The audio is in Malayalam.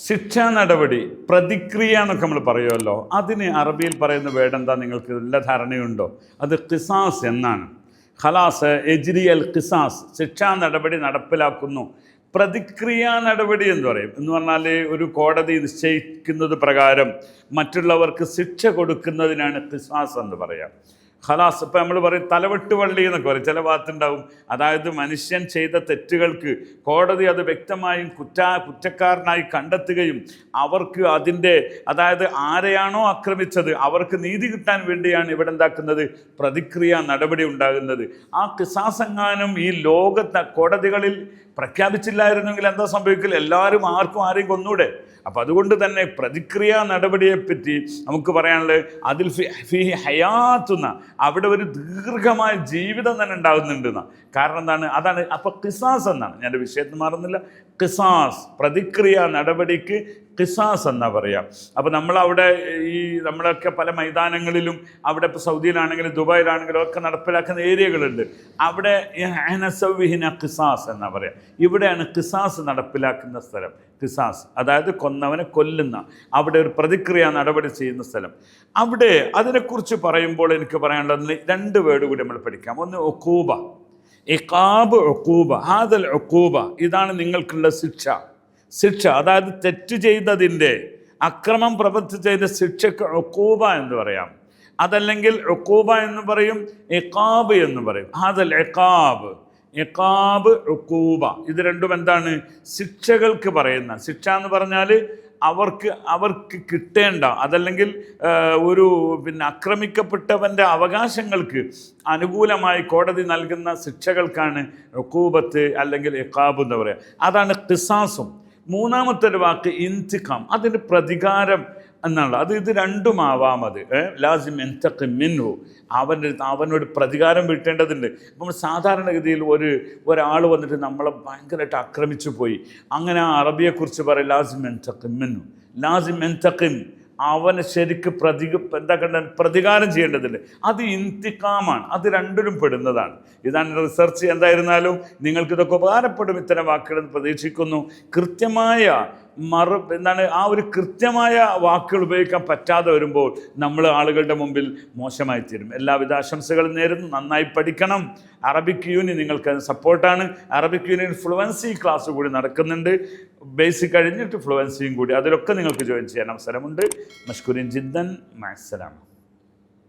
ശിക്ഷാ നടപടി, പ്രതിക്രിയ എന്നൊക്കെ നമ്മൾ പറയുമല്ലോ, അതിന് അറബിയിൽ പറയുന്ന വേർഡ് എന്താ നിങ്ങൾക്ക് നല്ല ധാരണയുണ്ടോ? അത് ഖിസാസ് എന്നാണ്. ഖലാസ് എജ്രി അൽ ഖിസാസ്, ശിക്ഷാ നടപടി നടപ്പിലാക്കുന്നു. പ്രതിക്രിയാ നടപടി എന്ന് പറയും. എന്ന് പറഞ്ഞാൽ ഒരു കോടതി നിശ്ചയിക്കുന്നത് പ്രകാരം മറ്റുള്ളവർക്ക് ശിക്ഷ കൊടുക്കുന്നതിനാണ് ഖിസാസ് എന്ന് പറയാം. ഖലാസ്. ഇപ്പം നമ്മൾ പറയും തലവെട്ട് വള്ളി എന്നൊക്കെ പറയും, ചില ഭാഗത്തുണ്ടാവും. അതായത് മനുഷ്യൻ ചെയ്ത തെറ്റുകൾക്ക് കോടതി അത് വ്യക്തമായും കുറ്റക്കാരനായി കണ്ടെത്തുകയും അവർക്ക് അതിൻ്റെ, അതായത് ആരെയാണോ ആക്രമിച്ചത് അവർക്ക് നീതി കിട്ടാൻ വേണ്ടിയാണ് ഇവിടെ എന്താക്കുന്നത്, പ്രതിക്രിയ നടപടി ഉണ്ടാകുന്നത്. ആ ഖിസാസെങ്ങാനും ഈ ലോകത്തെ കോടതികളിൽ പ്രഖ്യാപിച്ചില്ലായിരുന്നെങ്കിൽ എന്താ സംഭവിക്കില്ല, എല്ലാവരും ആരെയും കൊന്നൂടെ. അപ്പം അതുകൊണ്ട് തന്നെ പ്രതിക്രിയ നടപടിയെപ്പറ്റി നമുക്ക് പറയാനുള്ളത് അതിൽ ഫി ഹയാത്തുന്ന, അവിടെ ഒരു ദീർഘമായ ജീവിതം തന്നെ ഉണ്ടാകുന്നുണ്ടെന്ന. കാരണം എന്താണ്? അതാണ്. അപ്പം ഖിസാസ് എന്നാണ്, ഞാൻ വിഷയത്തിൽ മാറുന്നില്ല. ഖിസാസ്, പ്രതിക്രിയ നടപടിക്ക് ഖിസാസ് എന്നാ പറയാം. അപ്പോൾ നമ്മളവിടെ നമ്മളൊക്കെ പല മൈതാനങ്ങളിലും, അവിടെ ഇപ്പോൾ സൗദിയിലാണെങ്കിലും ദുബായിലാണെങ്കിലും ഒക്കെ നടപ്പിലാക്കുന്ന ഏരിയകളുണ്ട്. അവിടെ ഖിസാസ് എന്നാ പറയാം. ഇവിടെയാണ് ഖിസാസ് നടപ്പിലാക്കുന്ന സ്ഥലം. ഖിസാസ് അതായത് കൊന്നവനെ കൊല്ലുന്ന, അവിടെ ഒരു പ്രതിക്രിയ നടപടി ചെയ്യുന്ന സ്ഥലം. അവിടെ അതിനെക്കുറിച്ച് പറയുമ്പോൾ എനിക്ക് പറയാനുള്ളത് രണ്ട് വേർഡ് കൂടി നമ്മൾ പഠിക്കാം. ഒന്ന് ഉഖൂബ, ഇഖാബ്, ഉഖൂബ. ഹാദൽ ഉഖൂബ, ഇതാണ് നിങ്ങൾക്കുള്ള ശിക്ഷ. അതായത് തെറ്റ് ചെയ്തതിൻ്റെ, അക്രമം പ്രവർത്തിച്ചതിൻ്റെ ശിക്ഷയ്ക്ക് ഉഖൂബ എന്ന് പറയാം. അതല്ലെങ്കിൽ ഉഖൂബ എന്ന് പറയും, ഇഖാബ് എന്ന് പറയും. ഹാദൽ ഇഖാബ്, ഉഖൂബ, ഇത് രണ്ടും എന്താണ്? ശിക്ഷകൾക്ക് പറയുന്ന. ശിക്ഷ എന്ന് പറഞ്ഞാൽ അവർക്ക് കിട്ടേണ്ട, അതല്ലെങ്കിൽ ആക്രമിക്കപ്പെട്ടവൻ്റെ അവകാശങ്ങൾക്ക് അനുകൂലമായി കോടതി നൽകുന്ന ശിക്ഷകൾക്കാണ് ഉഖൂബത്ത് അല്ലെങ്കിൽ ഇഖാബ് എന്ന് പറയുക. അതാണ് ഖിസാസും. മൂന്നാമത്തെ ഒരു വാക്ക് ഇന്തിഖാം, അതിന് പ്രതികാരം എന്നുള്ള. ഇത് രണ്ടുമാവാം. അത് ലാസിം എന്തഖിം മിൻഹു, അവനോട് പ്രതികാരം വീട്ടേണ്ടതുണ്ട്. നമ്മൾ സാധാരണഗതിയിൽ ഒരാൾ വന്നിട്ട് നമ്മളെ ഭയങ്കരമായിട്ട് ആക്രമിച്ചു പോയി, അങ്ങനെ ആ അറബിയെക്കുറിച്ച് പറയും ലാസിം എന്തഖിം മിൻഹു, ലാസിം എന്തഖിം, അവന് ശരിക്ക് പ്രതികാരം ചെയ്യേണ്ടതുണ്ട്. അത് ഇന്തിഖാമാണ്. അത് രണ്ടിലും പെടുന്നതാണ്. ഇതാണ് റിസർച്ച്. എന്തായിരുന്നാലും നിങ്ങൾക്കിതൊക്കെ ഉപകാരപ്പെടും ഇത്തരം വാക്കുകൾ പ്രതീക്ഷിക്കുന്നു. കൃത്യമായ ആ ഒരു കൃത്യമായ വാക്കുകൾ ഉപയോഗിക്കാൻ പറ്റാതെ വരുമ്പോൾ നമ്മൾ ആളുകളുടെ മുമ്പിൽ മോശമായി തീരും. എല്ലാവിധ ആശംസകളും നേരുന്നു. നന്നായി പഠിക്കണം. അറബിക് യൂണിയൻ നിങ്ങൾക്ക് സപ്പോർട്ടാണ്. അറബിക് യൂണിയൻ ഫ്ലുവൻസി ക്ലാസ് കൂടി നടക്കുന്നുണ്ട്. ബേസിക് കഴിഞ്ഞിട്ട് ഫ്ലുവൻസിയും കൂടി, അതിലൊക്കെ നിങ്ങൾക്ക് ജോയിൻ ചെയ്യാൻ അവസരമുണ്ട്. മഷ്കൂരിൻ ജിദ്ദൻ. മഅസ്സലാമ.